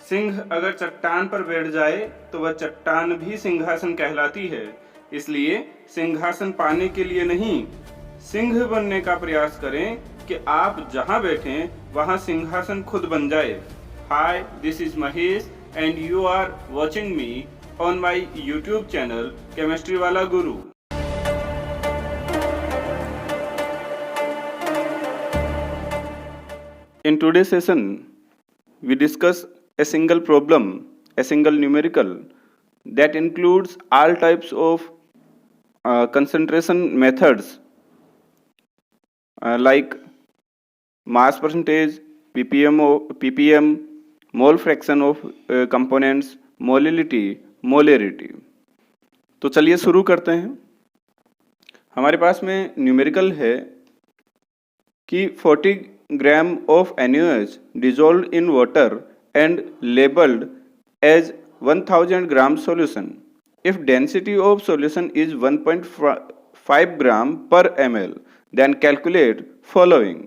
सिंह अगर चट्टान पर बैठ जाए तो वह चट्टान भी सिंहासन कहलाती है। इसलिए सिंहासन पाने के लिए नहीं, सिंह बनने का प्रयास करें कि आप जहां बैठें वहां सिंहासन खुद बन जाए। Hi, this is Mahesh and you are watching me on my YouTube channel Chemistry Wala Guru. In today's session, we discuss a single problem, a single numerical that includes all types of concentration methods like mass percentage, ppm, mole fraction of components, मोलेरिटी। तो चलिए शुरू करते हैं। हमारे पास में numerical है कि 40 gram of NaOH dissolve in water and labelled as 1000 gram solution if density of solution is 1.5 gram per ml, then calculate following.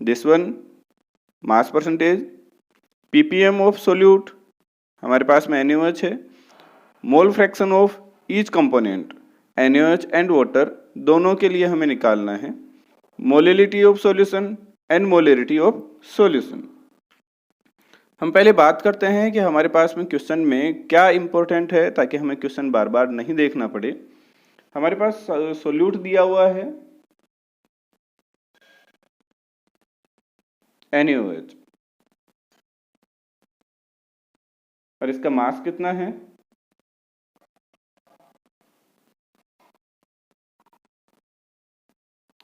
This one mass percentage, ppm of solute, हमारे पास में NaOH है, mole fraction of each component NaOH and water दोनों के लिए हमें निकालना है, molality of solution and molarity of solution. हम पहले बात करते हैं कि हमारे पास में क्वेश्चन में क्या इंपॉर्टेंट है ताकि हमें क्वेश्चन बार बार नहीं देखना पड़े। हमारे पास सोल्यूट दिया हुआ है NaOH और इसका मास कितना है,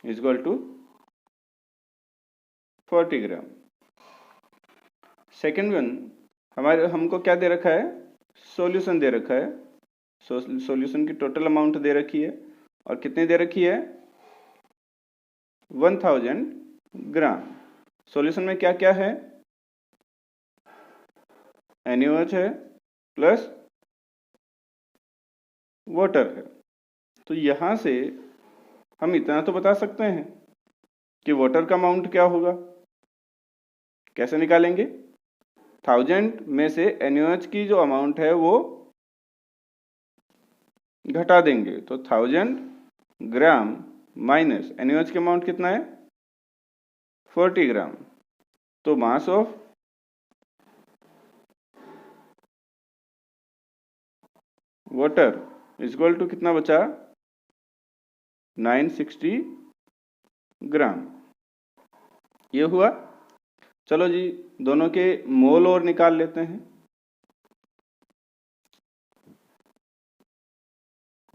equal to 40 gram. Second one, हमको क्या दे रखा है, सॉल्यूशन दे रखा है। सॉल्यूशन की टोटल अमाउंट दे रखी है और कितनी दे रखी है, 1000 ग्राम। सॉल्यूशन में क्या क्या है, NaOH है प्लस वाटर है। तो यहां से हम इतना तो बता सकते हैं कि वाटर का अमाउंट क्या होगा। कैसे निकालेंगे, 1000 में से NaOH की जो अमाउंट है वो घटा देंगे, तो 1000 ग्राम माइनस NaOH की अमाउंट कितना है, 40 ग्राम। तो mass of water equal to कितना बचा, 960 ग्राम। ये हुआ। चलो जी, दोनों के मोल और निकाल लेते हैं।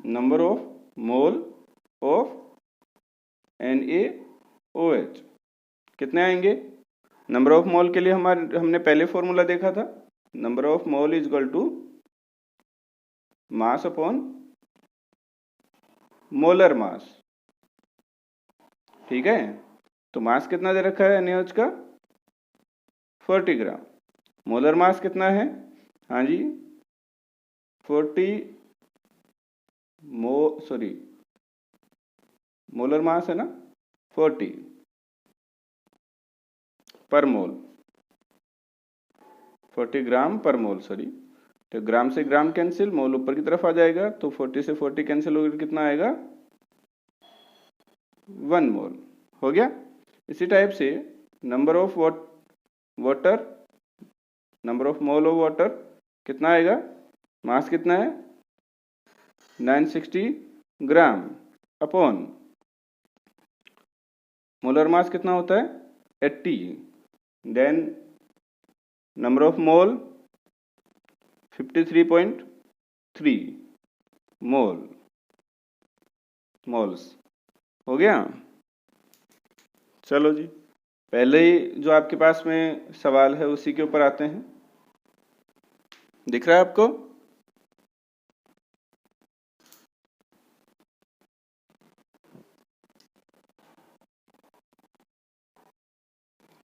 Number of mole of NaOH कितने आएंगे, नंबर ऑफ मोल के लिए हमने पहले फॉर्मूला देखा था, number of mole is equal to mass upon molar mass. ठीक है, तो मास कितना दे रखा है NaOH का, 40 ग्राम। मोलर मास कितना है, हाँ जी 40 मोलर मास है ना 40 पर मोल, 40 ग्राम पर मोल, सॉरी। तो ग्राम से ग्राम कैंसिल, मोल ऊपर की तरफ आ जाएगा, तो 40 से 40 कैंसिल होकर कितना आएगा, 1 मोल हो गया। इसी टाइप से number of water, number of mole of water कितना आएगा, मास कितना है 960 ग्राम अपॉन मोलर मास कितना होता है 80, then number of mole 53.3 moles हो गया। चलो जी, पहले ही जो आपके पास में सवाल है उसी के ऊपर आते हैं। दिख रहा है आपको,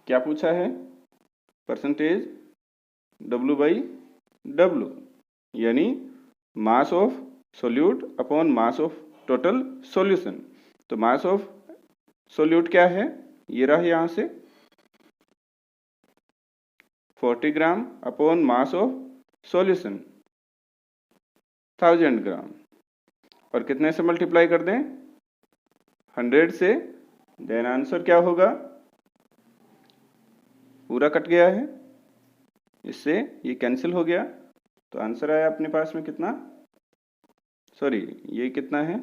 क्या पूछा है, परसेंटेज W/W यानी mass of solute upon mass of total solution. तो मास ऑफ सोल्यूट क्या है, ये रहा यहां से 40 ग्राम अपॉन मास ऑफ सॉल्यूशन 1000 ग्राम, और कितने से मल्टीप्लाई कर दें? 100 से। देन आंसर क्या होगा? पूरा कट गया है, इससे ये कैंसिल हो गया, तो आंसर आया अपने पास में कितना? सॉरी, ये कितना है?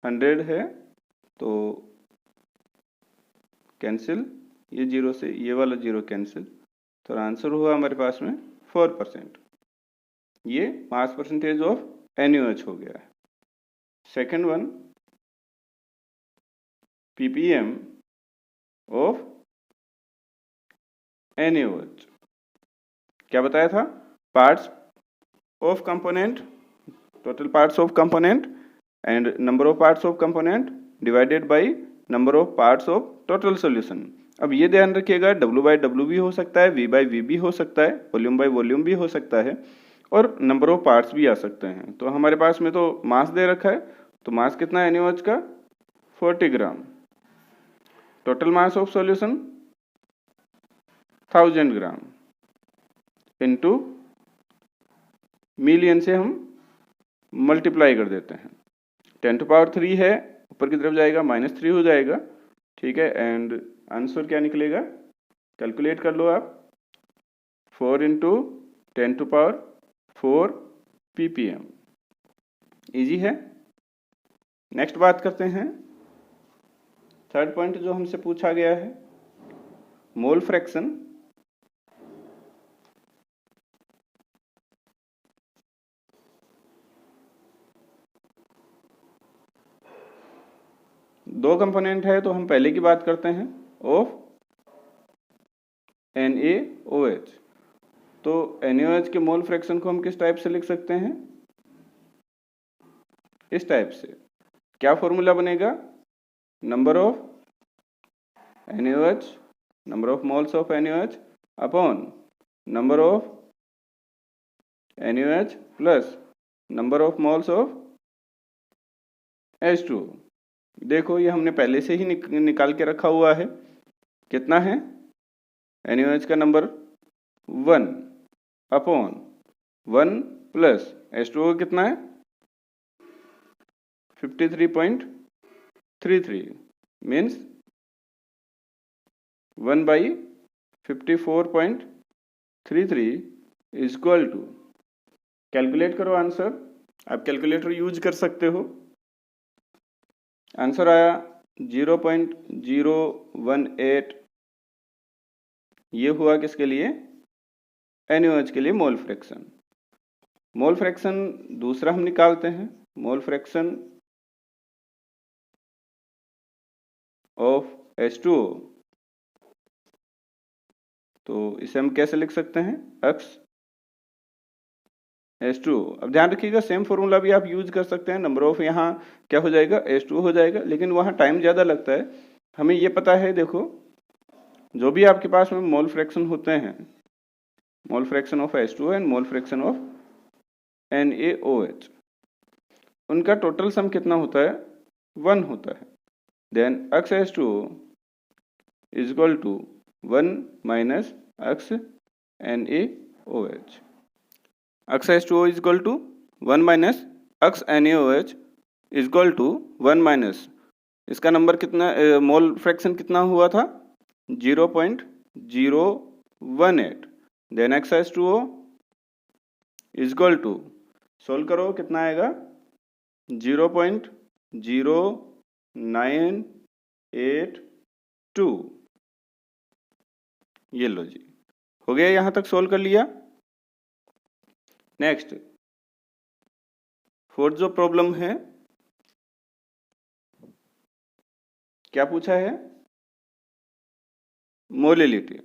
100 है, तो कैंसिल, ये जीरो से ये वाला जीरो कैंसिल, तो आंसर हुआ हमारे पास में 4%। ये मास परसेंटेज ऑफ NaOH हो गया है। Second one, ppm of NaOH। क्या बताया था? Parts of component, total parts of component and number of parts of component divided by number of parts of total solution. अब ये ध्यान रखिएगा, W/W भी हो सकता है, V/V भी हो सकता है, वॉल्यूम बाय वॉल्यूम भी हो सकता है, और नंबर ऑफ पार्ट्स भी आ सकते हैं। तो हमारे पास में तो मास दे रखा है, तो मास कितना है NaOH का? 40 gram. Total mass of solution 1000 gram into million से हम मल्टीप्लाई कर देते हैं। 10⁻³ है, ऊपर की तरफ जाएगा -3 हो जाएगा, ठीक है। एंड आंसर क्या निकलेगा? कैलकुलेट कर लो आप, 4 × 10⁴ ppm। इजी है। नेक्स्ट बात करते हैं, थर्ड पॉइंट जो हमसे पूछा गया है, मोल फ्रैक्शन। दो कंपोनेंट है, तो हम पहले की बात करते हैं, ऑफ NaOH। तो NaOH के मोल फ्रैक्शन को हम किस टाइप से लिख सकते हैं? इस टाइप से। क्या फॉर्मूला बनेगा? Number of NaOH, number of moles of NaOH upon number of NaOH plus number of moles of H2। देखो, ये हमने पहले से ही निकाल के रखा हुआ है। कितना है? NaOH का नंबर 1 अपॉन 1 प्लस H2O कितना है? 53.33 means 1/54.33 is equal to, calculate करो आंसर। आप कैलकुलेटर यूज कर सकते हो। आंसर आया 0.018। ये हुआ किसके लिए? NaOH के लिए मोल फ्रैक्शन। मोल फ्रैक्शन दूसरा हम निकालते हैं, मोल फ्रैक्शन ऑफ H2O। तो इसे हम कैसे लिख सकते हैं? X H2O। अब ध्यान रखिएगा, सेम फॉर्मूला भी आप यूज कर सकते हैं। नंबर ऑफ यहाँ क्या हो जाएगा? H2O हो जाएगा, लेकिन वहाँ टाइम ज़्यादा लगता है। हमें ये पता है, देखो, जो भी आपके पास में मोल फ्रैक्शन होते हैं, mole fraction of H2O and mole fraction of NaOH, उनका टोटल सम कितना होता है? 1 होता है। Then X H2O is equal to 1 minus X NaOH। X H2O is equal to 1 minus X NaOH is equal to 1 minus, इसका number कितना, mole fraction कितना हुआ था? 0.018। Then X H2O is equal to, solve करो, कितना आएगा? 0.0982। ये लो जी, हो गया, यहां तक सोल्व कर लिया। नेक्स्ट, फोर्थ जो प्रॉब्लम है, क्या पूछा है? मोलिलिटी।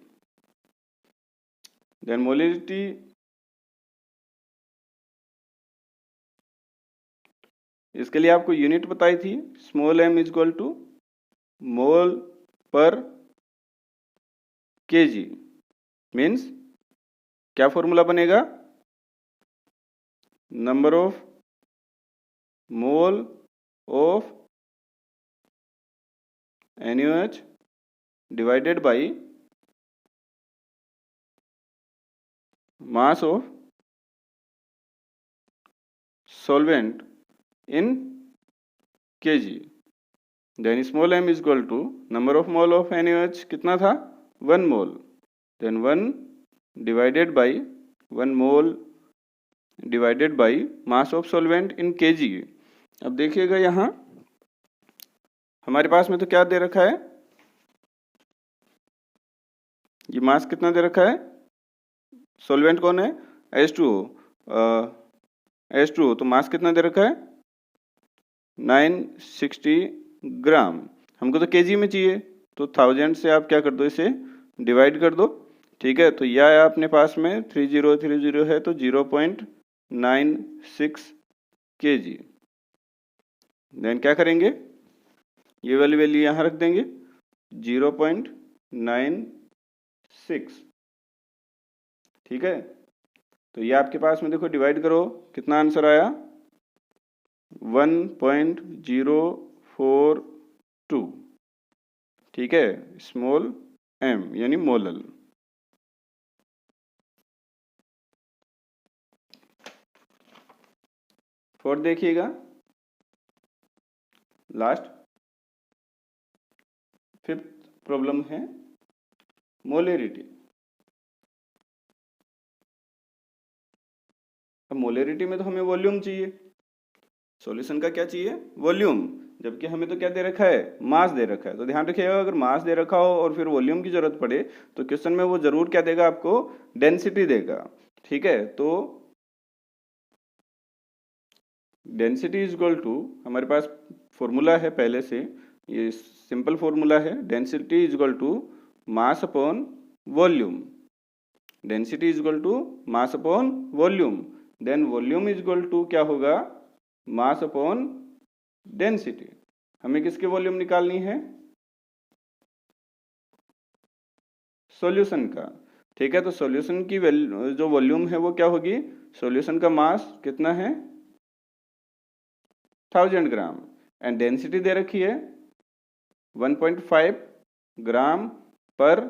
देन मोलिलिटी, इसके लिए आपको यूनिट बताई थी, small m is equal to mole per kg। Means क्या फॉर्मूला बनेगा? Number of mole of NaOH divided by mass of solvent in kg, then small m is equal to number of mole of NaOH कितना था 1 mole, then 1 divided by 1 mole divided by mass of solvent in kg। अब देखिएगा यहाँ हमारे पास में तो क्या दे रखा है, ये मास कितना दे रखा है, सॉल्वेंट कौन है H2O, H2O, तो मास कितना दे रखा है 960 ग्राम, हमको तो केजी में चाहिए, तो 1000 से आप क्या कर दो, इसे डिवाइड कर दो, ठीक है। तो यह है अपने पास में 3030 है तो 0.96 kg। देन क्या करेंगे, ये वाली वैल्यू यहाँ रख देंगे 0.96, ठीक है। तो ये आपके पास में देखो डिवाइड करो, कितना आंसर आया 1.042, ठीक है, स्मॉल m यानी मोलल। फोर्थ देखिएगा, लास्ट फिफ्थ प्रॉब्लम है मोलेरिटी। अब मोलेरिटी में तो हमें वॉल्यूम चाहिए, सॉल्यूशन का क्या चाहिए वॉल्यूम, जबकि हमें तो क्या दे रखा है मास दे रखा है। तो ध्यान रखिएगा अगर मास दे रखा हो और फिर वॉल्यूम की जरूरत पड़े तो क्वेश्चन में वो जरूर क्या देगा, आपको डेंसिटी देगा, ठीक है। तो डेंसिटी इज इक्वल टू, हमारे पास फॉर्मूला है पहले से, ये सिंपल फॉर्मूला है, density is equal to mass upon volume, density is equal to mass upon volume, then volume is equal to क्या होगा मास अपॉन डेंसिटी। हमें किसकी वॉल्यूम निकालनी है, सॉल्यूशन का, ठीक है। तो सॉल्यूशन की जो वॉल्यूम है वो क्या होगी, सॉल्यूशन का मास कितना है 1000 ग्राम एंड डेंसिटी दे रखी है 1.5 ग्राम पर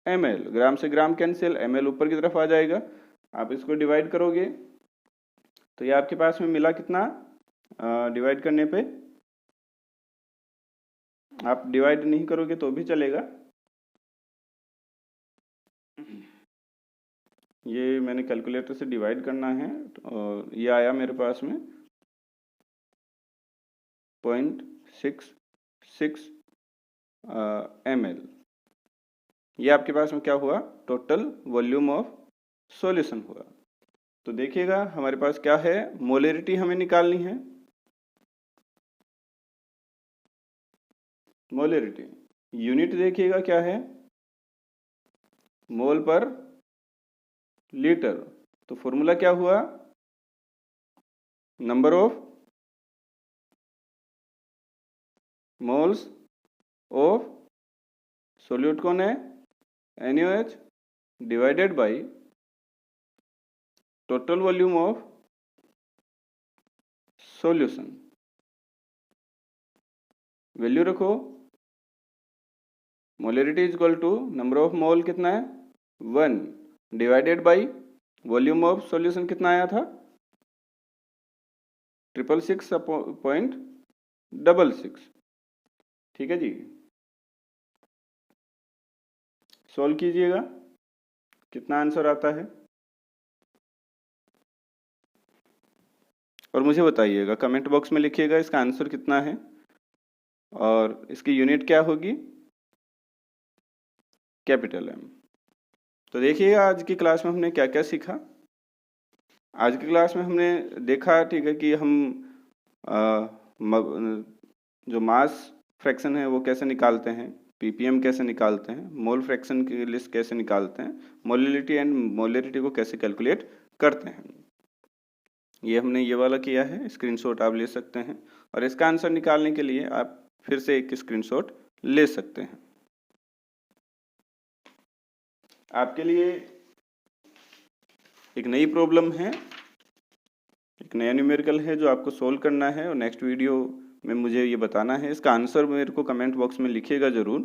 ml, ग्राम से ग्राम कैंसिल, ml ऊपर की तरफ आ जाएगा, आप इसको डिवाइड करोगे तो ये आपके पास में मिला कितना, डिवाइड करने पे, आप डिवाइड नहीं करोगे तो भी चलेगा, ये मैंने कैलकुलेटर से डिवाइड करना है और ये आया मेरे पास में 0.66 ml, ये आपके पास में क्या हुआ टोटल वॉल्यूम ऑफ सॉल्यूशन हुआ। तो देखिएगा हमारे पास क्या है, मोलेरिटी हमें निकालनी है, मोलेरिटी यूनिट देखिएगा क्या है मोल पर लीटर, तो फॉर्मूला क्या हुआ number of moles of solute कौन है NaOH divided by total volume of solution, value रखो, molarity is equal to number of mole कितना है 1 divided by volume of solution कितना आया था 666.66, ठीक है जी। सॉल्व कीजिएगा कितना आंसर आता है और मुझे बताइएगा, कमेंट बॉक्स में लिखिएगा इसका आंसर कितना है और इसकी यूनिट क्या होगी कैपिटल M। तो देखिएगा आज की क्लास में हमने क्या क्या सीखा। आज की क्लास में हमने देखा, ठीक है, कि हम जो मास फ्रैक्शन है वो कैसे निकालते हैं, ppm कैसे निकालते हैं, मोल फ्रैक्शन की लिस्ट कैसे निकालते हैं, मोलिलिटी एंड मोलेरिटी को कैसे कैलकुलेट करते हैं, ये हमने ये वाला किया है, स्क्रीनशॉट आप ले सकते हैं और इसका आंसर निकालने के लिए आप फिर से एक स्क्रीनशॉट ले सकते हैं। आपके लिए एक नई प्रॉब्लम है, एक नया न्यूमेरिकल है जो आपको सोल्व करना है और नेक्स्ट वीडियो में मुझे ये बताना है, इसका आंसर मेरे को कमेंट बॉक्स में लिखिएगा ज़रूर।